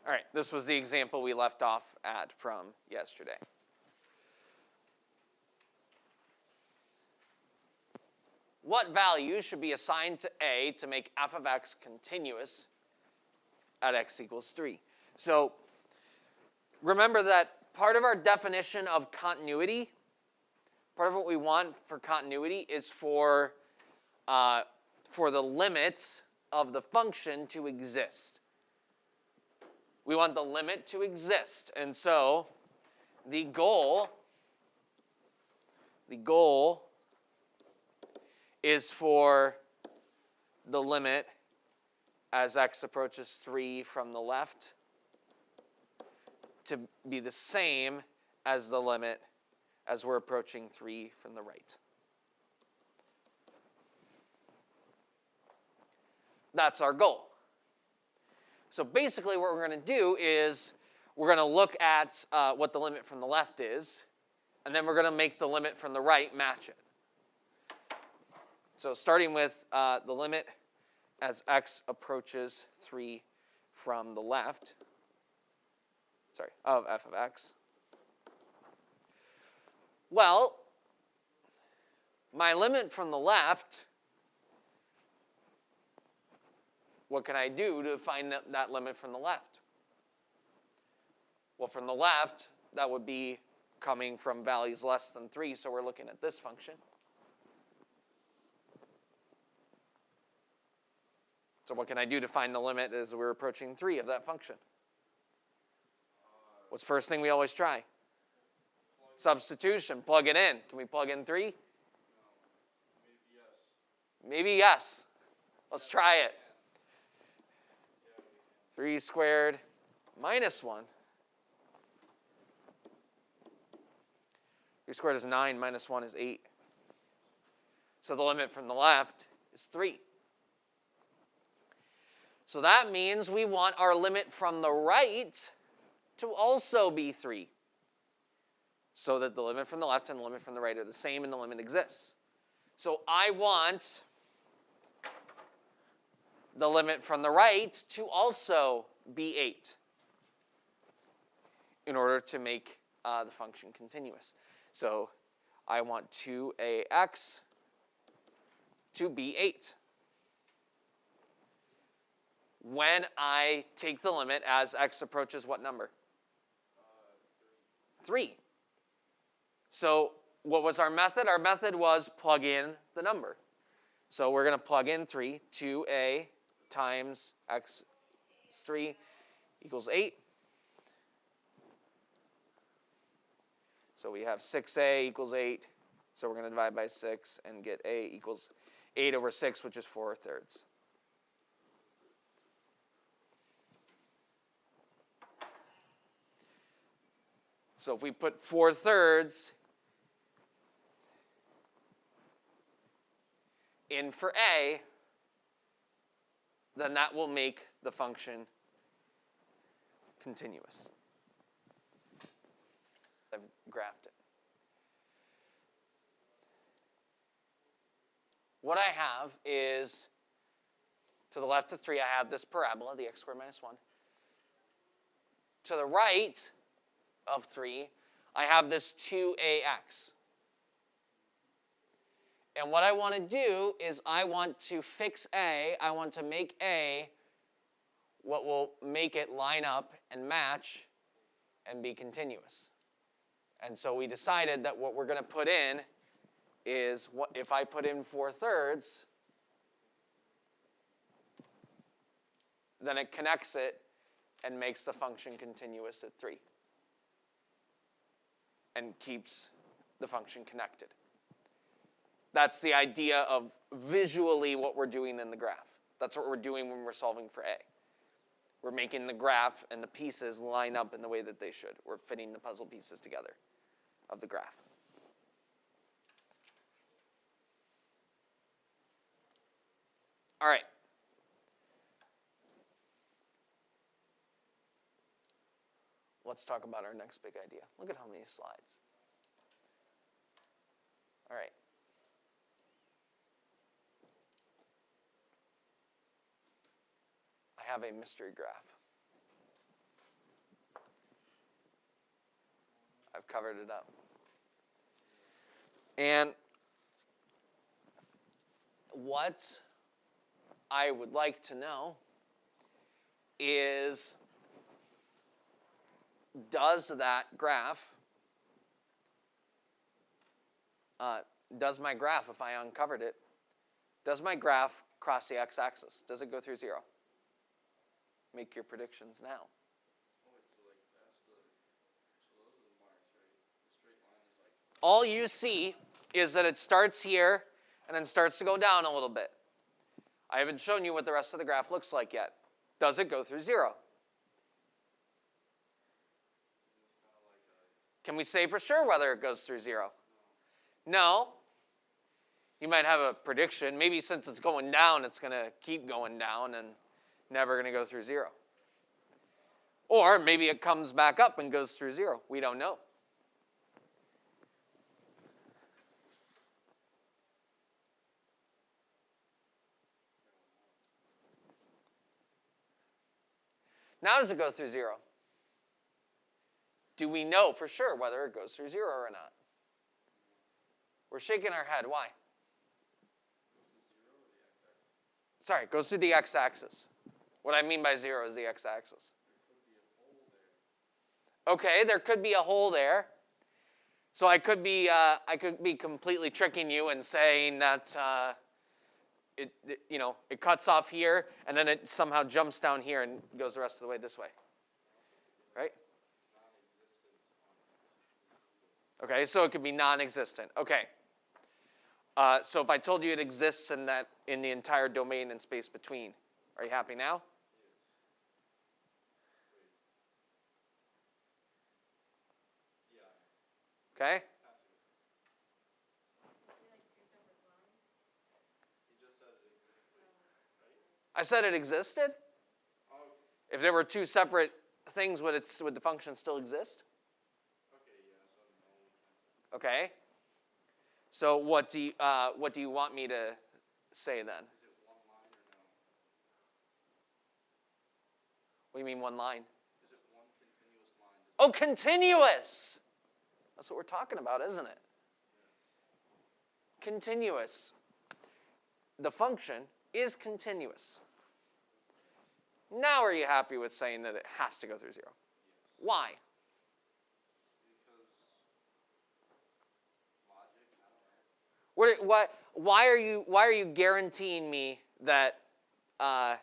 All right, this was the example we left off at from yesterday. What value should be assigned to A to make f of x continuous at x equals 3? So remember that part of our definition of continuity, part of what we want for continuity is for the limits of the function to exist. We want the limit to exist. And so the goal is for the limit as x approaches 3 from the left to be the same as the limit as we're approaching 3 from the right. That's our goal. So basically what we're going to do is we're going to look at what the limit from the left is, and then we're going to make the limit from the right match it. So starting with the limit as x approaches 3 from the left, of f of x. Well, my limit from the left, what can I do to find that limit from the left? Well, from the left, that would be coming from values less than 3, so we're looking at this function. So what can I do to find the limit as we're approaching 3 of that function? What's the first thing we always try? Substitution. Plug it in. Can we plug in 3? No. Maybe yes. Maybe yes. Let's try it. 3 squared minus 1. 3 squared is 9, minus 1 is 8. So the limit from the left is 3. So that means we want our limit from the right to also be 3. So that the limit from the left and the limit from the right are the same and the limit exists. So I want the limit from the right to also be 8 in order to make the function continuous. So I want 2ax to be 8 when I take the limit as x approaches what number? 3. So what was our method? Our method was plug in the number. So we're going to plug in 3. 2a times x is 3 equals 8. So we have 6a equals 8. So we're going to divide by 6 and get a equals 8 over 6, which is 4/3. So if we put 4/3 in for a, then that will make the function continuous. I've graphed it. What I have is, to the left of 3, I have this parabola, the x squared minus 1. To the right of 3, I have this 2ax. And what I want to do is I want to fix a, I want to make a what will make it line up and match and be continuous. And so we decided that what we're going to put in is, what if I put in 4/3, then it connects it and makes the function continuous at 3 and keeps the function connected. That's the idea of visually what we're doing in the graph. That's what we're doing when we're solving for a. We're making the graph and the pieces line up in the way that they should. We're fitting the puzzle pieces together of the graph. All right. Let's talk about our next big idea. Look at how many slides. All right. I have a mystery graph. covered it up. And what I would like to know is, does that graph, does my graph, if I uncovered it, does my graph cross the x-axis? Does it go through 0? Make your predictions now. All you see is that it starts here and then starts to go down a little bit. I haven't shown you what the rest of the graph looks like yet. Does it go through 0? Can we say for sure whether it goes through 0? No. You might have a prediction. Maybe since it's going down, it's going to keep going down and never going to go through 0. Or maybe it comes back up and goes through 0. We don't know. Now does it go through 0? Do we know for sure whether it goes through 0 or not? We're shaking our head. Why? Sorry, it goes through the x-axis. What I mean by 0 is the x-axis. Okay, there could be a hole there. So I could be completely tricking you and saying that it cuts off here and then it somehow jumps down here and goes the rest of the way this way. Right? Okay, so it could be non-existent. Okay. So if I told you it exists in the entire domain and space between, are you happy now? Okay. I said it existed. If there were two separate things, would the function still exist? Okay. So what do you want me to say then? Is it one line or no? What do you mean one line? Is it one continuous line? Oh, continuous! That's what we're talking about, isn't it? Continuous. The function is continuous. Now are you happy with saying that it has to go through 0? Yes. Why? Because logic, I don't know. Why are you guaranteeing me that that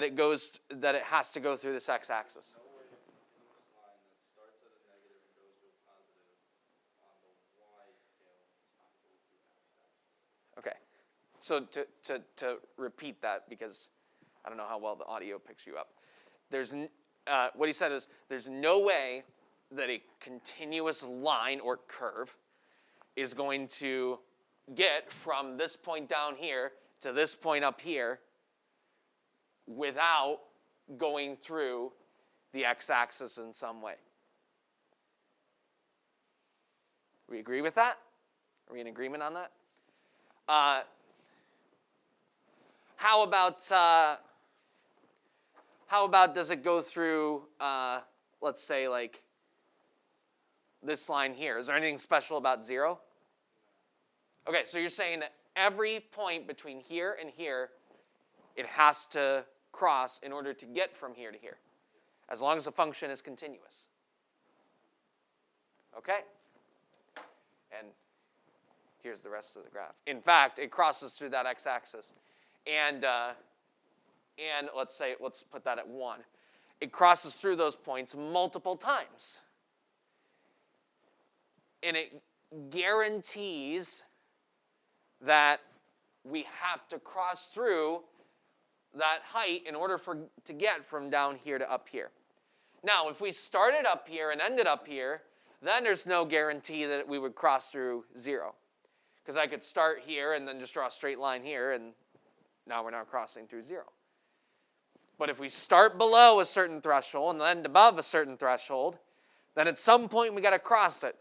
it has to go through this x-axis? No way a continuous line that starts at a negative and goes to a positive on the y scale does not go through x-axis. Okay. So to repeat that, because I don't know how well the audio picks you up. What he said is there's no way that a continuous line or curve is going to get from this point down here to this point up here without going through the x-axis in some way. We agree with that? Are we in agreement on that? How about does it go through, let's say, like this line here? Is there anything special about 0? Okay, so you're saying that every point between here and here, it has to cross in order to get from here to here, as long as the function is continuous. Okay? And here's the rest of the graph. In fact, it crosses through that x-axis. And let's put that at 1. It crosses through those points multiple times. And it guarantees that we have to cross through that height in order to get from down here to up here. Now, if we started up here and ended up here, then there's no guarantee that we would cross through 0. Because I could start here and then just draw a straight line here, and now we're not crossing through 0. But if we start below a certain threshold and then above a certain threshold, then at some point we got to cross it.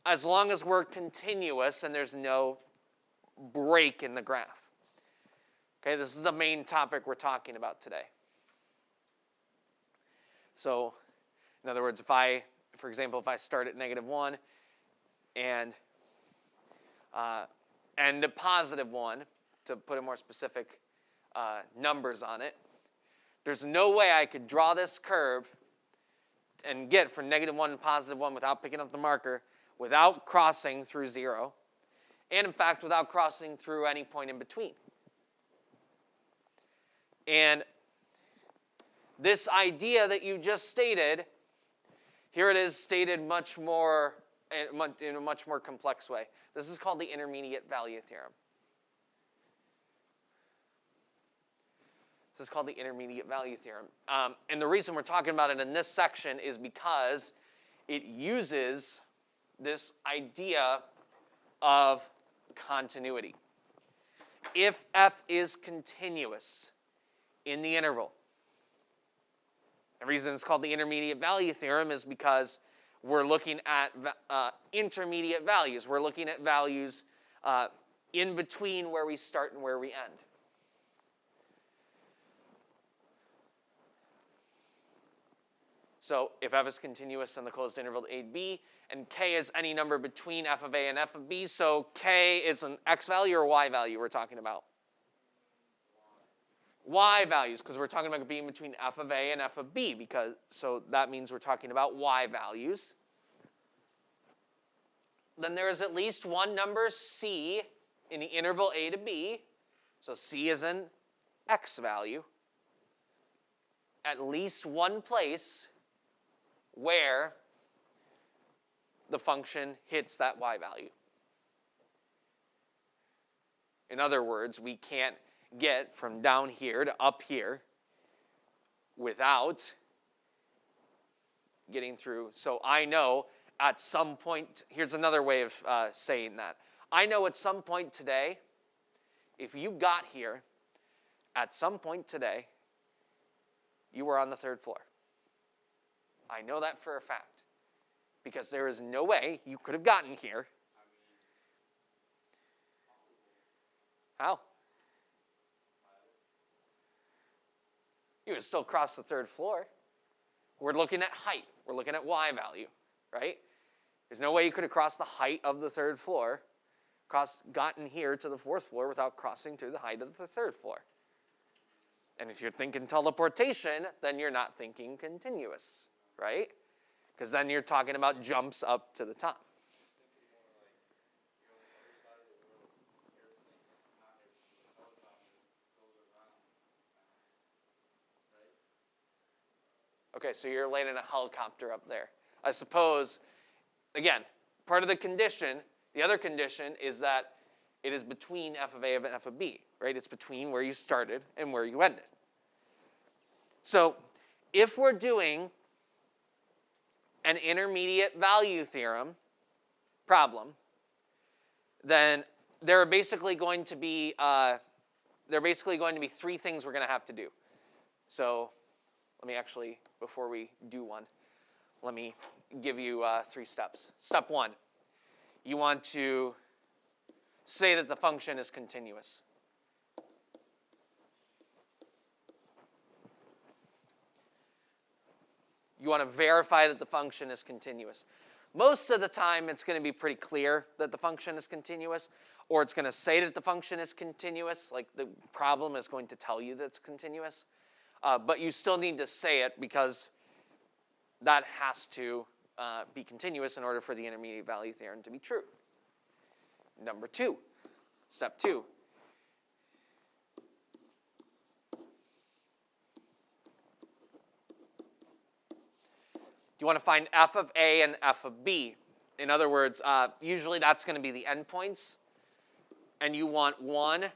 As long as we're continuous and there's no break in the graph. Okay, this is the main topic we're talking about today. So, in other words, if I for example, if I start at -1 and end at +1, to put a more specific numbers on it, there's no way I could draw this curve and get from -1 to +1 without picking up the marker, without crossing through 0, and in fact, without crossing through any point in between. And this idea that you just stated, here it is stated much more in a much more complex way. This is called the intermediate value theorem. This is called the intermediate value theorem. And the reason we're talking about it in this section is because it uses this idea of continuity. If f is continuous in the interval, the reason it's called the intermediate value theorem is because we're looking at intermediate values. We're looking at values in between where we start and where we end. So if f is continuous in the closed interval a to b, and k is any number between f of a and f of b, so k is an x value or y value we're talking about? Y values, because we're talking about being between f of a and f of b, so that means we're talking about y values. Then there is at least one number c in the interval a to b, so c is an x value, at least one place where the function hits that y value. In other words, we can't get from down here to up here without getting through. So I know at some point, here's another way of saying that. I know at some point today, if you got here, at some point today, you were on the 3rd floor. I know that for a fact, because there is no way you could have gotten here. How? You would still cross the 3rd floor. We're looking at height. We're looking at y value, right? There's no way you could have crossed the height of the 3rd floor, gotten here to the 4th floor without crossing through the height of the 3rd floor. And if you're thinking teleportation, then you're not thinking continuous, right? Because then you're talking about jumps up to the top. Okay, so you're landing a helicopter up there. I suppose, again, part of the condition, the other condition is that it is between f of a and f of b, right? It's between where you started and where you ended. So if we're doing an intermediate value theorem problem, then there are basically going to be 3 things we're going to have to do. So let me actually, before we do one, let me give you 3 steps. Step 1, you want to say that the function is continuous. You want to verify that the function is continuous. Most of the time, it's going to be pretty clear that the function is continuous, or it's going to say that the function is continuous, like the problem is going to tell you that it's continuous. But you still need to say it because that has to be continuous in order for the intermediate value theorem to be true. Number 2, step 2. You want to find f of a and f of b. In other words, usually that's going to be the endpoints. And you want one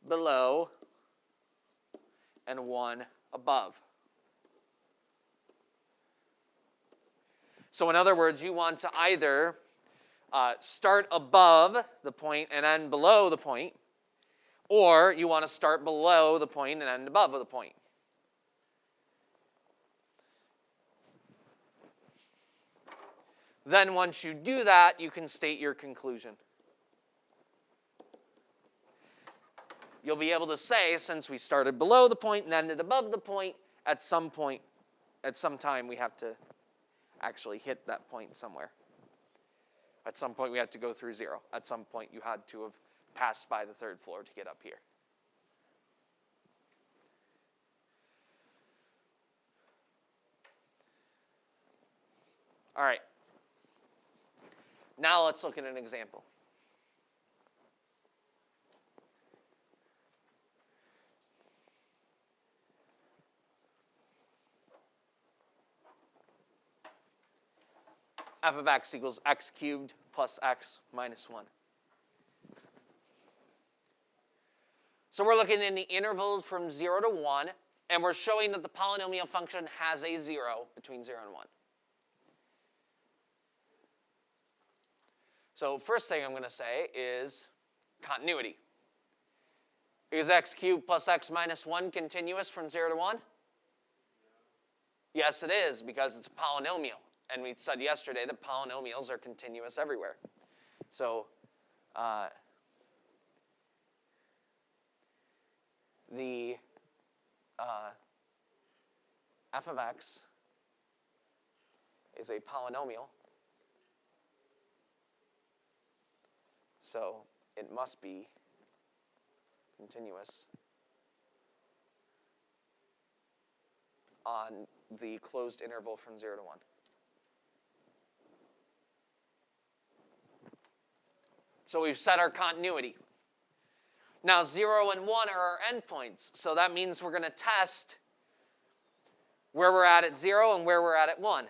below and one above. So in other words, you want to either start above the point and end below the point, or you want to start below the point and end above the point. Then once you do that, you can state your conclusion. You'll be able to say, since we started below the point and ended above the point, at some time we have to actually hit that point somewhere. At some point, we had to go through 0. At some point, you had to have passed by the 3rd floor to get up here. All right. Now let's look at an example. F of x equals x cubed plus x minus 1. So we're looking in the intervals from 0 to 1, and we're showing that the polynomial function has a 0 between 0 and 1. So first thing I'm going to say is continuity. Is x cubed plus x minus 1 continuous from 0 to 1? Yes, it is, because it's a polynomial. And we said yesterday that polynomials are continuous everywhere. So the f of x is a polynomial. So it must be continuous on the closed interval from 0 to 1. So we've set our continuity. Now 0 and 1 are our endpoints, so that means we're going to test where we're at 0 and where we're at 1.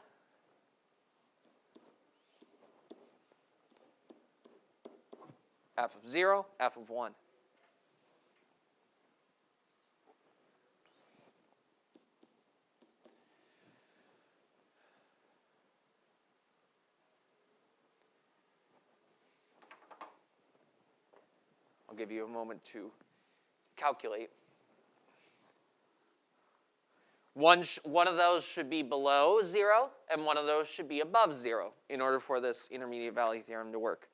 F of 0, f of 1. I'll give you a moment to calculate. One of those should be below 0, and one of those should be above 0 in order for this intermediate value theorem to work.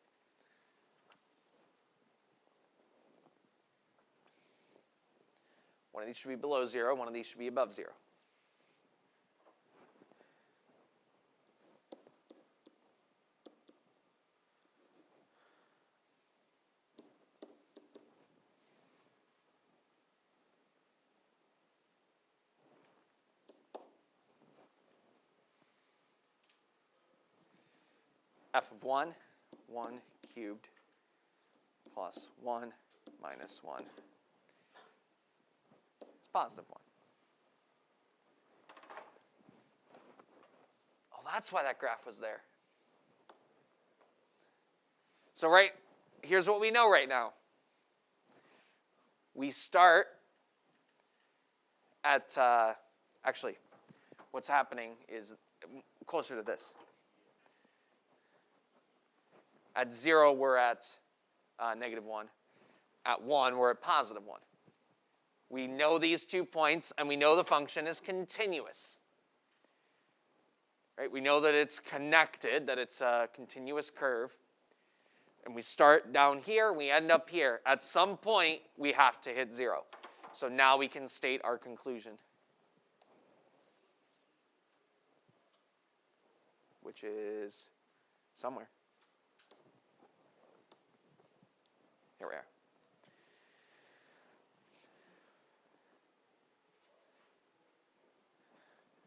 One of these should be below 0, one of these should be above 0. F of 1, 1 cubed plus 1 minus 1 is positive 1. Oh, that's why that graph was there. So here's what we know right now. We start at, actually, what's happening is closer to this. At 0, we're at negative 1. At 1, we're at positive 1. We know these 2 points, and we know the function is continuous. Right? We know that it's connected, that it's a continuous curve. And we start down here, we end up here. At some point, we have to hit 0. So now we can state our conclusion, which is somewhere. Here we are.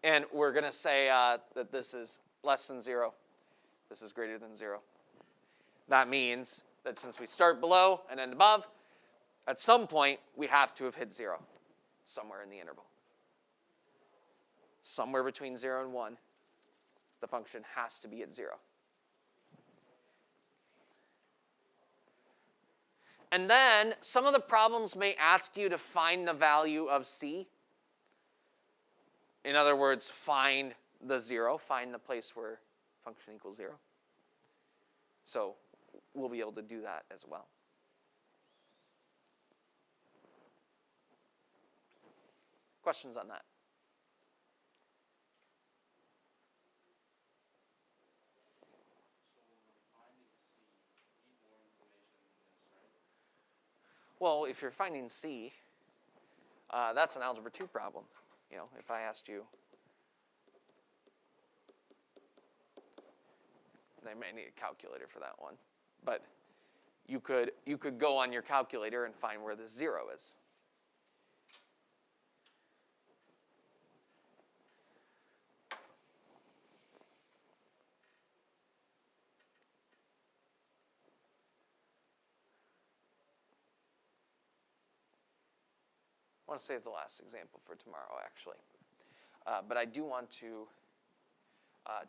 And we're going to say that this is less than 0. This is greater than 0. That means that since we start below and end above, at some point, we have to have hit 0 somewhere in the interval. Somewhere between 0 and 1, the function has to be at 0. And then some of the problems may ask you to find the value of c. In other words, find the 0, find the place where function equals 0. So we'll be able to do that as well. Questions on that? Well, if you're finding c, that's an algebra 2 problem. You know, if I asked you, They may need a calculator for that one. But you could go on your calculator and find where the 0 is. I want to save the last example for tomorrow, actually. But I do want to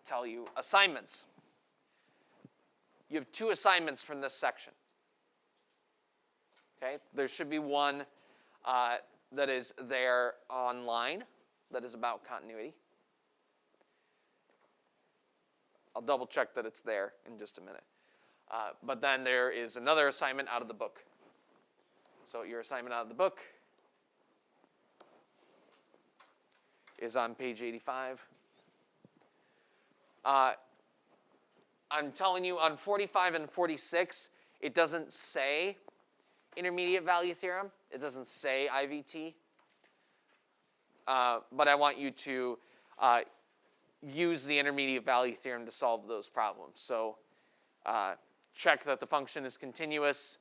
tell you assignments. You have 2 assignments from this section. Okay, there should be one that is there online that is about continuity. I'll double check that it's there in just a minute. But then there is another assignment out of the book. So your assignment out of the book is on page 85. I'm telling you, on 45 and 46, it doesn't say intermediate value theorem. It doesn't say IVT. But I want you to use the intermediate value theorem to solve those problems. So check that the function is continuous,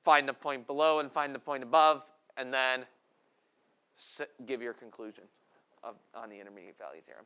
find the point below and find the point above, and then give your conclusion on the intermediate value theorem.